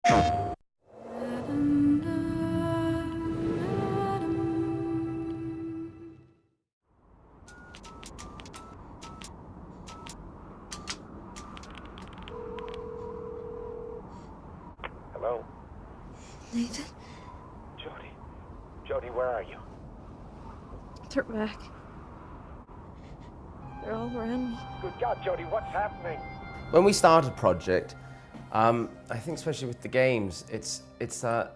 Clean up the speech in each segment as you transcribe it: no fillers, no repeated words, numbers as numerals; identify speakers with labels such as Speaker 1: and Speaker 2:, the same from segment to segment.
Speaker 1: Hello?
Speaker 2: Nathan?
Speaker 1: Jody? Jody, where are you?
Speaker 2: They're back. They're all around me.
Speaker 1: Good God, Jody, what's happening?
Speaker 3: When we started Project, I think especially with the games, it's a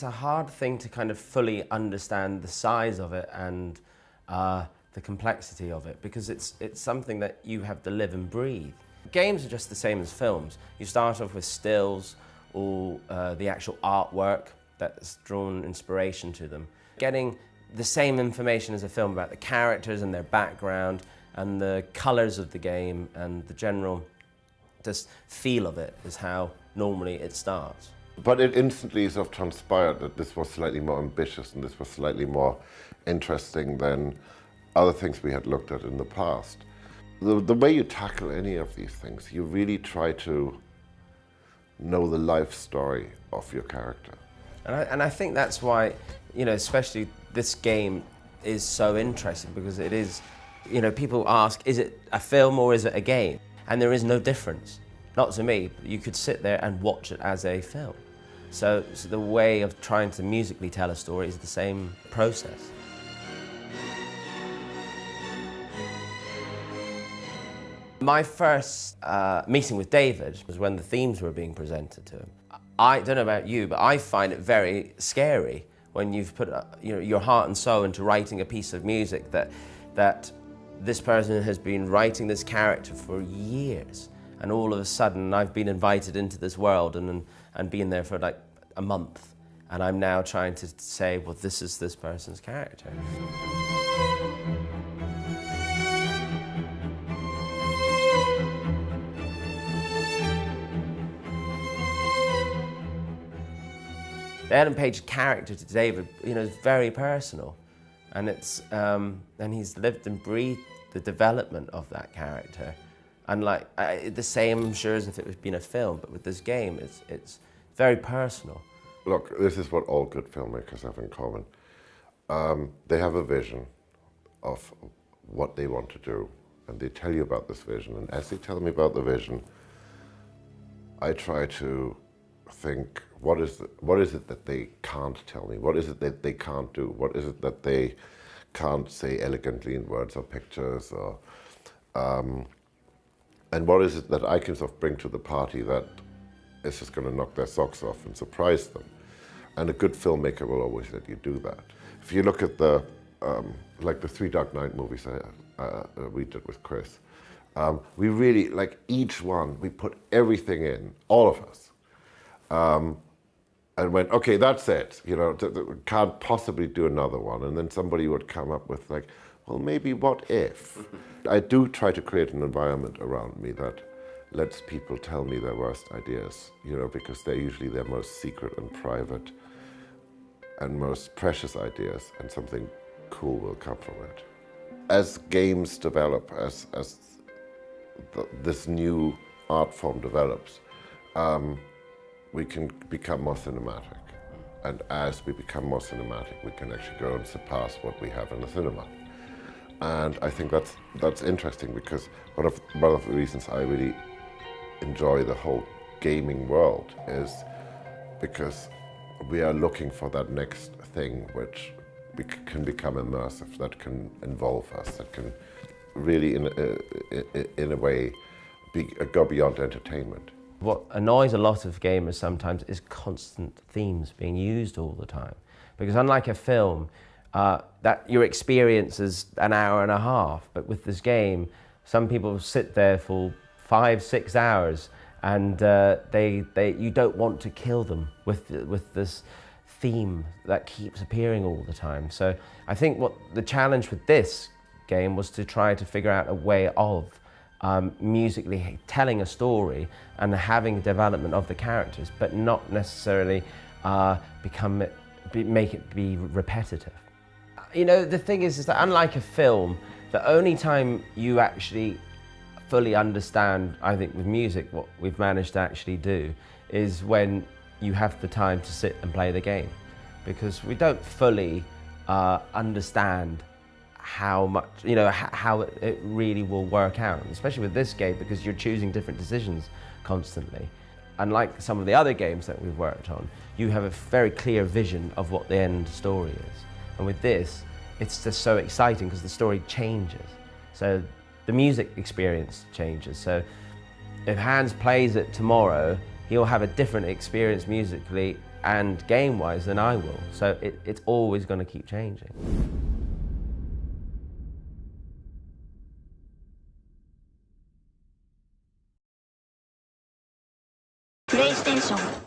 Speaker 3: hard thing to kind of fully understand the size of it and the complexity of it, because it's something that you have to live and breathe. Games are just the same as films. You start off with stills or the actual artwork that's drawn inspiration to them. Getting the same information as a film about the characters and their background and the colours of the game and the general just feel of it is how normally it starts.
Speaker 4: But it instantly sort of transpired that this was slightly more ambitious and this was slightly more interesting than other things we had looked at in the past. The way you tackle any of these things, you really try to know the life story of your character.
Speaker 3: And I think that's why, you know, especially this game is so interesting, because it is, you know, people ask, is it a film or is it a game? And there is no difference. Not to me, but you could sit there and watch it as a film. So the way of trying to musically tell a story is the same process. My first meeting with David was when the themes were being presented to him. I don't know about you, but I find it very scary when you've put your heart and soul into writing a piece of music that this person has been writing this character for years, and all of a sudden I've been invited into this world and been there for like a month, and I'm now trying to say, well, this is this person's character. The Ellen Page character to David, you know, is very personal, and and he's lived and breathed the development of that character, and like the same, I'm sure, as if it was been a film, but with this game, it's very personal.
Speaker 4: Look, this is what all good filmmakers have in common. They have a vision of what they want to do, and they tell you about this vision, and as they tell me about the vision, I try to think, what is it that they can't tell me? What is it that they can't do? What is it that they can't say elegantly in words or pictures? Or, and what is it that I can sort of bring to the party that is just going to knock their socks off and surprise them? And a good filmmaker will always let you do that. If you look at the like the 3 Dark Knight movies we did with Chris, we really, like each one, we put everything in, all of us. And went, okay, that's it, you know, can't possibly do another one. And then somebody would come up with like, well, maybe what if? I do try to create an environment around me that lets people tell me their worst ideas, you know, because they're usually their most secret and private and most precious ideas, and something cool will come from it. As games develop, as this new art form develops, we can become more cinematic. And as we become more cinematic, we can actually go and surpass what we have in the cinema. And I think that's interesting, because one of the reasons I really enjoy the whole gaming world is because we are looking for that next thing which can become immersive, that can involve us, that can really, in a way, go beyond entertainment.
Speaker 3: What annoys a lot of gamers sometimes is constant themes being used all the time. Because unlike a film, that your experience is an hour and a half, but with this game, some people sit there for 5-6 hours, and you don't want to kill them with this theme that keeps appearing all the time. So I think what the challenge with this game was to try to figure out a way of musically telling a story and having development of the characters, but not necessarily make it be repetitive. You know, the thing is that unlike a film, the only time you actually fully understand, I think with music, what we've managed to actually do is when you have the time to sit and play the game, because we don't fully understand how much, how it really will work out, especially with this game, because you're choosing different decisions constantly. Unlike some of the other games that we've worked on, you have a very clear vision of what the end story is. And with this, it's just so exciting because the story changes. So the music experience changes. So if Hans plays it tomorrow, he'll have a different experience musically and game-wise than I will. So it's always going to keep changing.
Speaker 5: PlayStation